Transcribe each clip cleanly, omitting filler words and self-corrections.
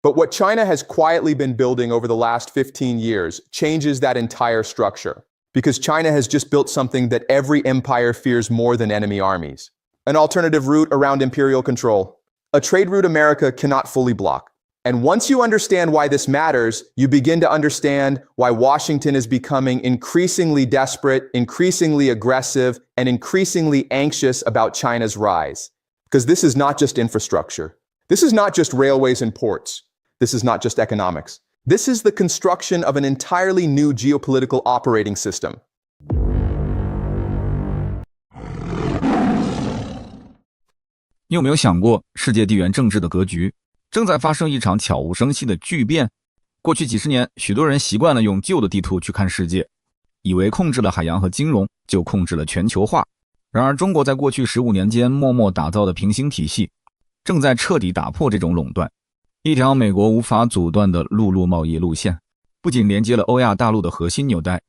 But what China has quietly been building over the last 15 years changes that entire structure. Because China has just built something that every empire fears more than enemy armies. An alternative route around imperial control. A trade route America cannot fully block. And once you understand why this matters, you begin to understand why Washington is becoming increasingly desperate, increasingly aggressive, and increasingly anxious about China's rise. Because this is not just infrastructure. This is not just railways and ports. This is not just economics. This is the construction of an entirely new geopolitical operating system. 你有没有想过，世界地缘政治的格局正在发生一场悄无声息的巨变？过去几十年，许多人习惯了用旧的地图去看世界，以为控制了海洋和金融，就控制了全球化。然而，中国在过去15年间默默打造的平行体系，正在彻底打破这种垄断。一条美国无法阻断的陆路贸易路线，不仅连接了欧亚大陆的核心纽带，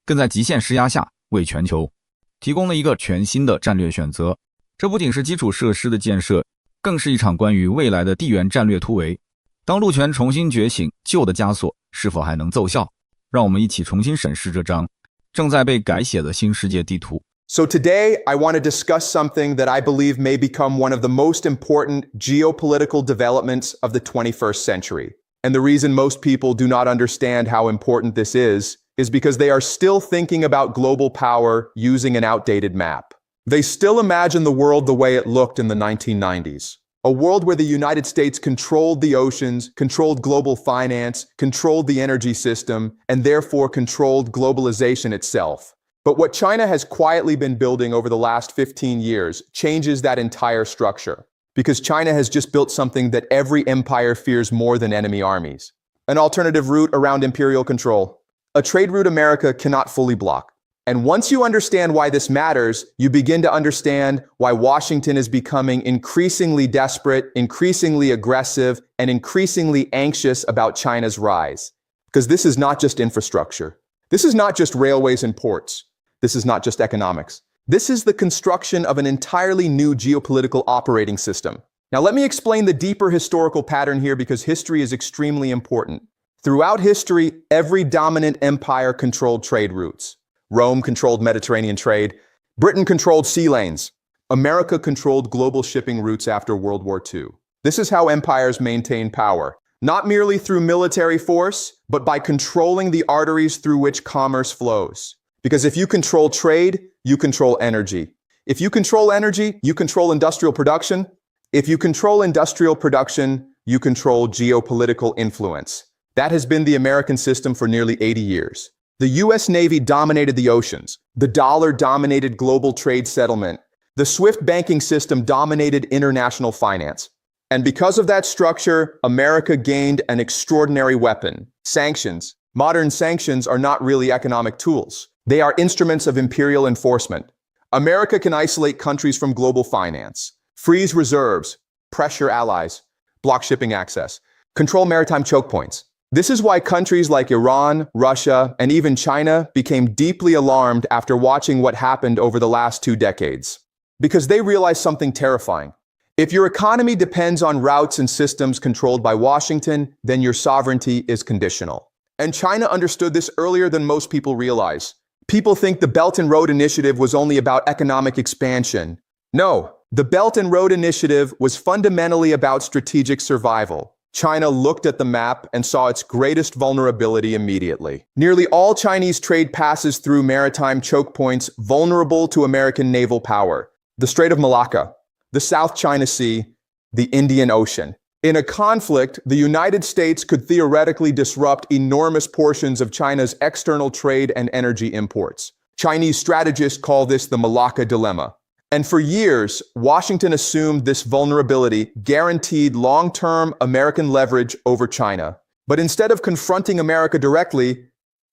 更在极限施压下为全球提供了一个全新的战略选择。这不仅是基础设施的建设，更是一场关于未来的地缘战略突围。当陆权重新觉醒，旧的枷锁是否还能奏效？让我们一起重新审视这张正在被改写的新世界地图。So today, I want to discuss something that I believe may become one of the most important geopolitical developments of the 21st century. And the reason most people do not understand how important this is because they are still thinking about global power using an outdated map. They still imagine the world the way it looked in the 1990s. A world where the United States controlled the oceans, controlled global finance, controlled the energy system, and therefore controlled globalization itself. But what China has quietly been building over the last 15 years changes that entire structure. Because China has just built something that every empire fears more than enemy armies. An alternative route around imperial control. A trade route America cannot fully block. And once you understand why this matters, you begin to understand why Washington is becoming increasingly desperate, increasingly aggressive, and increasingly anxious about China's rise. Because this is not just infrastructure. This is not just railways and ports. This is not just economics. This is the construction of an entirely new geopolitical operating system. Now let me explain the deeper historical pattern here because history is extremely important. Throughout history, every dominant empire controlled trade routes. Rome controlled Mediterranean trade. Britain controlled sea lanes. America controlled global shipping routes after World War II. This is how empires maintain power. Not merely through military force, but by controlling the arteries through which commerce flows. Because if you control trade, you control energy. If you control energy, you control industrial production. If you control industrial production, you control geopolitical influence. That has been the American system for nearly 80 years. The US Navy dominated the oceans. The dollar dominated global trade settlement. The SWIFT banking system dominated international finance. And because of that structure, America gained an extraordinary weapon: sanctions. Modern sanctions are not really economic tools. They are instruments of imperial enforcement. America can isolate countries from global finance, freeze reserves, pressure allies, block shipping access, control maritime choke points. This is why countries like Iran, Russia, and even China became deeply alarmed after watching what happened over the last 2 decades. Because they realized something terrifying. If your economy depends on routes and systems controlled by Washington, then your sovereignty is conditional. And China understood this earlier than most people realize. People think the Belt and Road Initiative was only about economic expansion. No, the Belt and Road Initiative was fundamentally about strategic survival. China looked at the map and saw its greatest vulnerability immediately. Nearly all Chinese trade passes through maritime choke points vulnerable to American naval power. The Strait of Malacca, the South China Sea, the Indian Ocean. In a conflict, the United States could theoretically disrupt enormous portions of China's external trade and energy imports. Chinese strategists call this the Malacca Dilemma. And for years, Washington assumed this vulnerability guaranteed long-term American leverage over China. But instead of confronting America directly,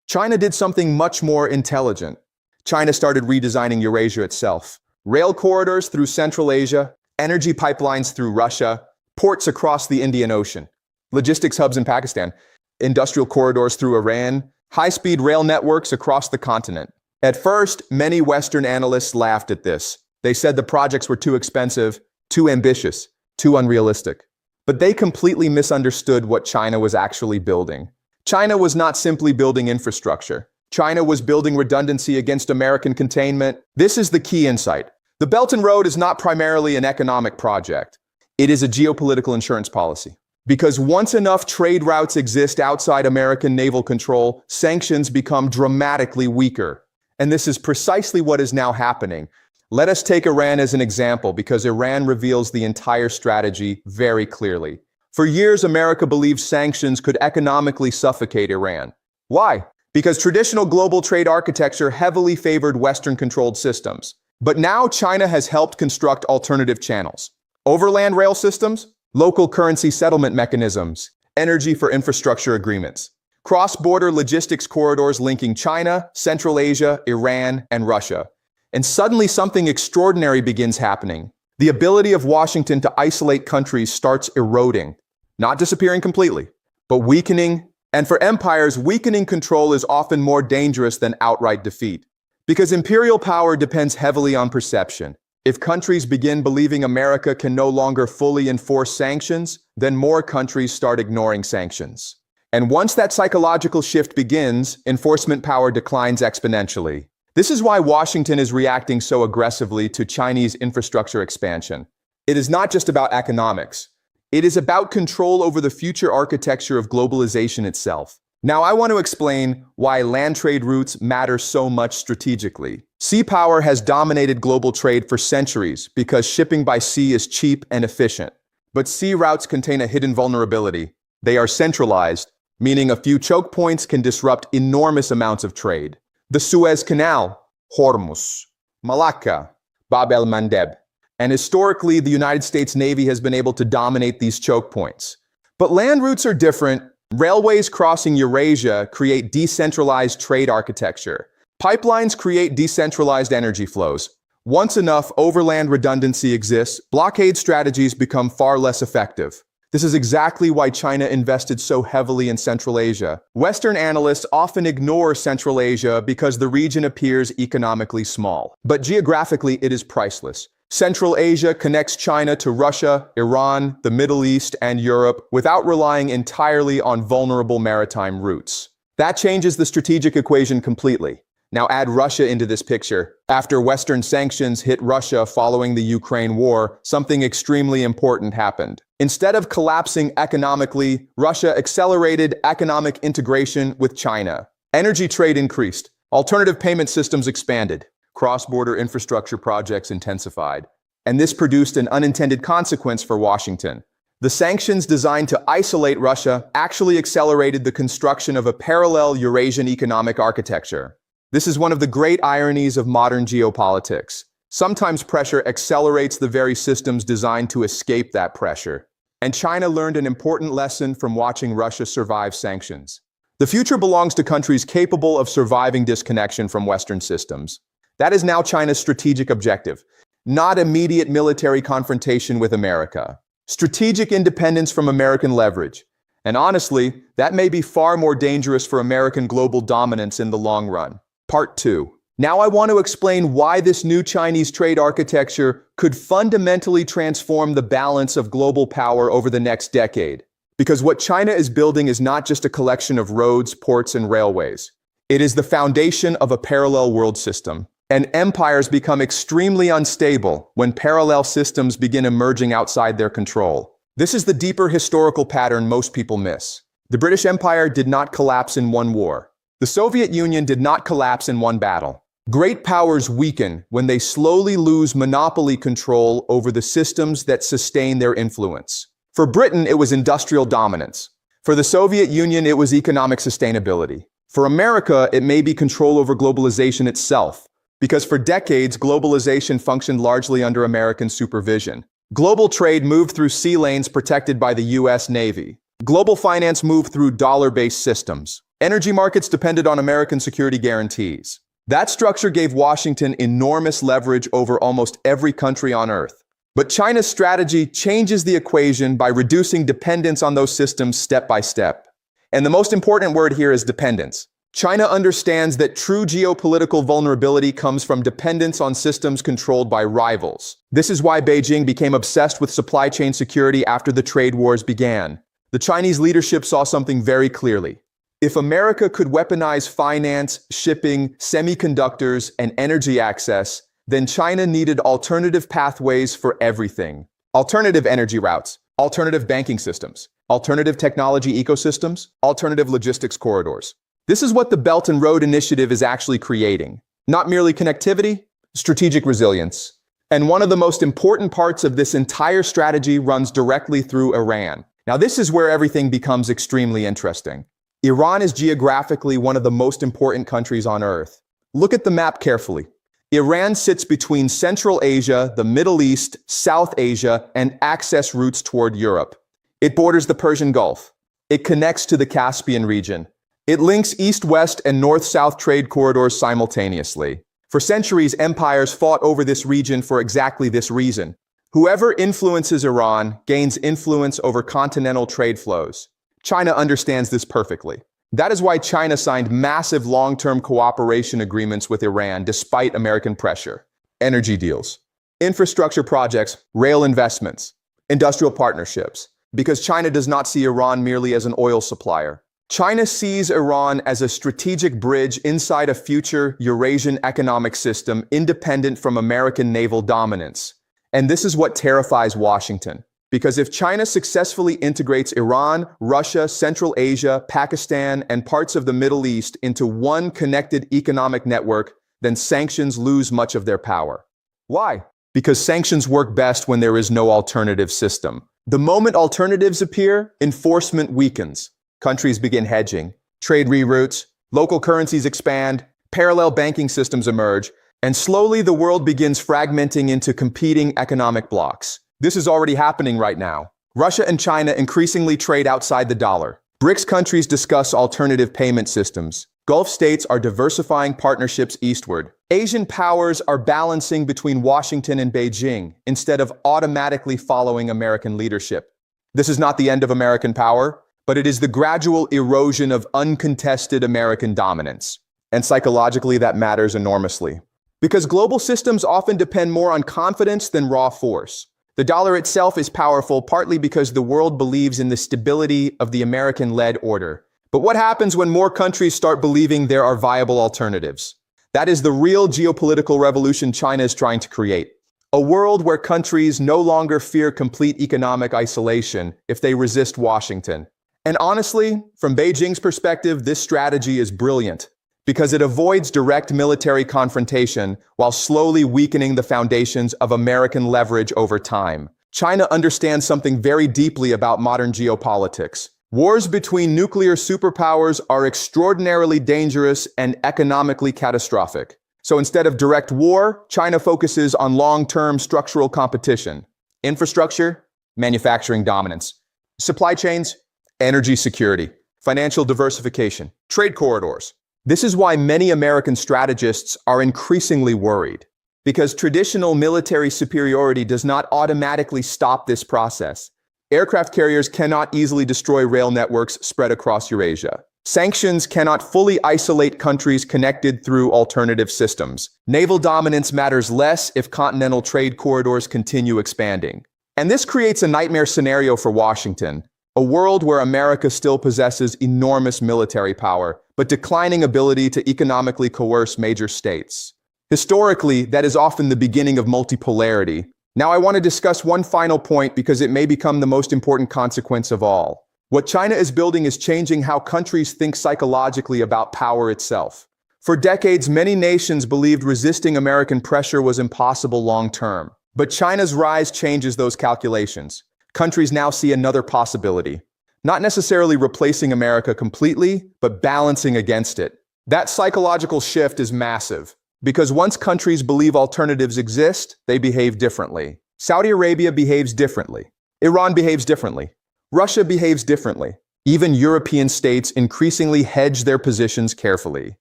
China did something much more intelligent. China started redesigning Eurasia itself. Rail corridors through Central Asia, energy pipelines through Russia, ports across the Indian Ocean, logistics hubs in Pakistan, industrial corridors through Iran, high-speed rail networks across the continent. At first, many Western analysts laughed at this. They said the projects were too expensive, too ambitious, too unrealistic. But they completely misunderstood what China was actually building. China was not simply building infrastructure. China was building redundancy against American containment. This is the key insight. The Belt and Road is not primarily an economic project. It is a geopolitical insurance policy. Because once enough trade routes exist outside American naval control, sanctions become dramatically weaker. And this is precisely what is now happening. Let us take Iran as an example because Iran reveals the entire strategy very clearly. For years, America believed sanctions could economically suffocate Iran. Why? Because traditional global trade architecture heavily favored Western-controlled systems. But now China has helped construct alternative channels. Overland rail systems, local currency settlement mechanisms, energy for infrastructure agreements, cross-border logistics corridors linking China, Central Asia, Iran, and Russia. And suddenly something extraordinary begins happening. The ability of Washington to isolate countries starts eroding, not disappearing completely, but weakening. And for empires, weakening control is often more dangerous than outright defeat. Because imperial power depends heavily on perception. If countries begin believing America can no longer fully enforce sanctions, then more countries start ignoring sanctions. And once that psychological shift begins, enforcement power declines exponentially. This is why Washington is reacting so aggressively to Chinese infrastructure expansion. It is not just about economics. It is about control over the future architecture of globalization itself. Now, I want to explain why land trade routes matter so much strategically. Sea power has dominated global trade for centuries because shipping by sea is cheap and efficient. But sea routes contain a hidden vulnerability. They are centralized, meaning a few choke points can disrupt enormous amounts of trade. The Suez Canal, Hormuz, Malacca, Bab el-Mandeb. And historically, the United States Navy has been able to dominate these choke points. But land routes are different. Railways crossing Eurasia create decentralized trade architecture. Pipelines create decentralized energy flows. Once enough overland redundancy exists, blockade strategies become far less effective. This is exactly why China invested so heavily in Central Asia. Western analysts often ignore Central Asia because the region appears economically small. But geographically, it is priceless. Central Asia connects China to Russia, Iran, the Middle East, and Europe without relying entirely on vulnerable maritime routes. That changes the strategic equation completely. Now add Russia into this picture. After Western sanctions hit Russia following the Ukraine war, something extremely important happened. Instead of collapsing economically, Russia accelerated economic integration with China. Energy trade increased. Alternative payment systems expanded. Cross-border infrastructure projects intensified. And this produced an unintended consequence for Washington. The sanctions designed to isolate Russia actually accelerated the construction of a parallel Eurasian economic architecture. This is one of the great ironies of modern geopolitics. Sometimes pressure accelerates the very systems designed to escape that pressure. And China learned an important lesson from watching Russia survive sanctions. The future belongs to countries capable of surviving disconnection from Western systems. That is now China's strategic objective, not immediate military confrontation with America. Strategic independence from American leverage. And honestly, that may be far more dangerous for American global dominance in the long run. Part 2. Now I want to explain why this new Chinese trade architecture could fundamentally transform the balance of global power over the next decade. Because what China is building is not just a collection of roads, ports, and railways. It is the foundation of a parallel world system. And empires become extremely unstable when parallel systems begin emerging outside their control. This is the deeper historical pattern most people miss. The British Empire did not collapse in one war. The Soviet Union did not collapse in one battle. Great powers weaken when they slowly lose monopoly control over the systems that sustain their influence. For Britain, it was industrial dominance. For the Soviet Union, it was economic sustainability. For America, it may be control over globalization itself. Because for decades, globalization functioned largely under American supervision. Global trade moved through sea lanes protected by the US Navy. Global finance moved through dollar-based systems. Energy markets depended on American security guarantees. That structure gave Washington enormous leverage over almost every country on Earth. But China's strategy changes the equation by reducing dependence on those systems step by step. And the most important word here is dependence. China understands that true geopolitical vulnerability comes from dependence on systems controlled by rivals. This is why Beijing became obsessed with supply chain security after the trade wars began. The Chinese leadership saw something very clearly. If America could weaponize finance, shipping, semiconductors, and energy access, then China needed alternative pathways for everything. Alternative energy routes, alternative banking systems, alternative technology ecosystems, alternative logistics corridors. This is what the Belt and Road Initiative is actually creating. Not merely connectivity, strategic resilience. And one of the most important parts of this entire strategy runs directly through Iran. Now, this is where everything becomes extremely interesting. Iran is geographically one of the most important countries on Earth. Look at the map carefully. Iran sits between Central Asia, the Middle East, South Asia, and access routes toward Europe. It borders the Persian Gulf. It connects to the Caspian region. It links east-west and north-south trade corridors simultaneously. For centuries, empires fought over this region for exactly this reason. Whoever influences Iran gains influence over continental trade flows. China understands this perfectly. That is why China signed massive long-term cooperation agreements with Iran despite American pressure. Energy deals, infrastructure projects, rail investments, industrial partnerships. Because China does not see Iran merely as an oil supplier. China sees Iran as a strategic bridge inside a future Eurasian economic system independent from American naval dominance. And this is what terrifies Washington. Because if China successfully integrates Iran, Russia, Central Asia, Pakistan, and parts of the Middle East into one connected economic network, then sanctions lose much of their power. Why? Because sanctions work best when there is no alternative system. The moment alternatives appear, enforcement weakens. Countries begin hedging, trade reroutes, local currencies expand, parallel banking systems emerge, and slowly the world begins fragmenting into competing economic blocks. This is already happening right now. Russia and China increasingly trade outside the dollar. BRICS countries discuss alternative payment systems. Gulf states are diversifying partnerships eastward. Asian powers are balancing between Washington and Beijing instead of automatically following American leadership. This is not the end of American power, but it is the gradual erosion of uncontested American dominance. And psychologically, that matters enormously. Because global systems often depend more on confidence than raw force. The dollar itself is powerful partly because the world believes in the stability of the American-led order. But what happens when more countries start believing there are viable alternatives? That is the real geopolitical revolution China is trying to create. A world where countries no longer fear complete economic isolation if they resist Washington. And honestly, from Beijing's perspective, this strategy is brilliant because it avoids direct military confrontation while slowly weakening the foundations of American leverage over time. China understands something very deeply about modern geopolitics. Wars between nuclear superpowers are extraordinarily dangerous and economically catastrophic. So instead of direct war, China focuses on long-term structural competition. Infrastructure, manufacturing dominance. Supply chains, energy security, financial diversification, trade corridors. This is why many American strategists are increasingly worried, because traditional military superiority does not automatically stop this process. Aircraft carriers cannot easily destroy rail networks spread across Eurasia. Sanctions cannot fully isolate countries connected through alternative systems. Naval dominance matters less if continental trade corridors continue expanding. And this creates a nightmare scenario for Washington. A world where America still possesses enormous military power, but declining ability to economically coerce major states. Historically, that is often the beginning of multipolarity. Now I want to discuss one final point because it may become the most important consequence of all. What China is building is changing how countries think psychologically about power itself. For decades, many nations believed resisting American pressure was impossible long-term. But China's rise changes those calculations. Countries now see another possibility. Not necessarily replacing America completely, but balancing against it. That psychological shift is massive, because once countries believe alternatives exist, they behave differently. Saudi Arabia behaves differently. Iran behaves differently. Russia behaves differently. Even European states increasingly hedge their positions carefully.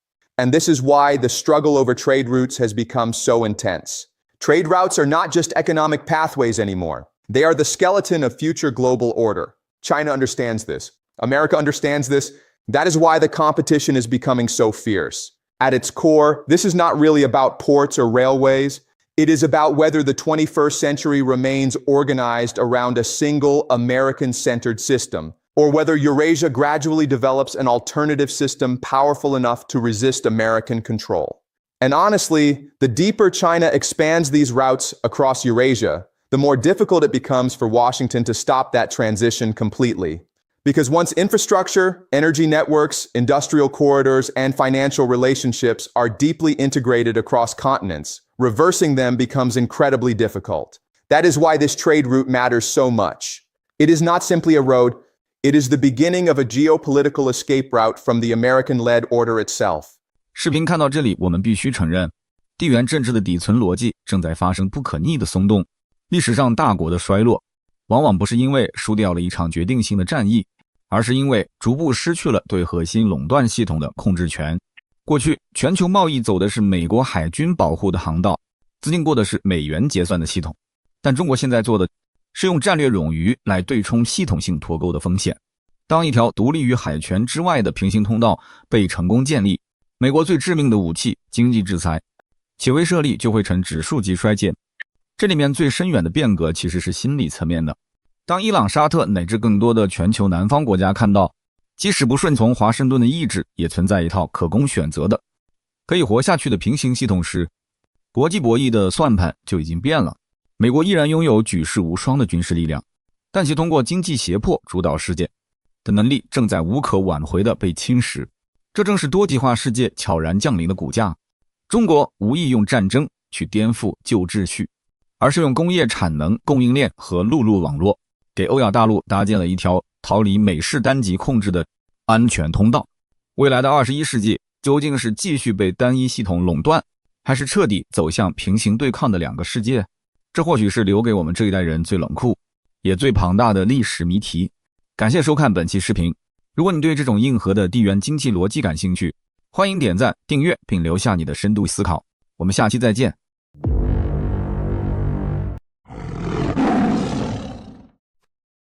And this is why the struggle over trade routes has become so intense. Trade routes are not just economic pathways anymore. They are the skeleton of future global order. China understands this. America understands this. That is why the competition is becoming so fierce. At its core, this is not really about ports or railways. It is about whether the 21st century remains organized around a single American-centered system, or whether Eurasia gradually develops an alternative system powerful enough to resist American control. And honestly, the deeper China expands these routes across Eurasia, the more difficult it becomes for Washington to stop that transition completely. Because once infrastructure, energy networks, industrial corridors, and financial relationships are deeply integrated across continents, reversing them becomes incredibly difficult. That is why this trade route matters so much. It is not simply a road, it is the beginning of a geopolitical escape route from the American-led order itself. 视频看到这里，我们必须承认，地缘政治的底层逻辑正在发生不可逆的松动。历史上大国的衰落，往往不是因为输掉了一场决定性的战役，而是因为逐步失去了对核心垄断系统的控制权。过去，全球贸易走的是美国海军保护的航道，资金过的是美元结算的系统。但中国现在做的是用战略冗余来对冲系统性脱钩的风险。当一条独立于海权之外的平行通道被成功建立，美国最致命的武器经济制裁，其威慑力就会呈指数级衰减。这里面最深远的变革其实是心理层面的。当伊朗、沙特乃至更多的全球南方国家看到，即使不顺从华盛顿的意志，也存在一套可供选择的、可以活下去的平行系统时，国际博弈的算盘就已经变了。美国依然拥有举世无双的军事力量，但其通过经济胁迫主导世界的能力正在无可挽回地被侵蚀。这正是多极化世界悄然降临的骨架。中国无意用战争去颠覆旧秩序，而是用工业产能、供应链和陆路网络，给欧亚大陆搭建了一条逃离美式单极控制的安全通道。未来的21世纪究竟是继续被单一系统垄断，还是彻底走向平行对抗的两个世界？这或许是留给我们这一代人最冷酷也最庞大的历史谜题。感谢收看本期视频。如果你对这种硬核的地缘经济逻辑感兴趣，欢迎点赞、订阅并留下你的深度思考。我们下期再见。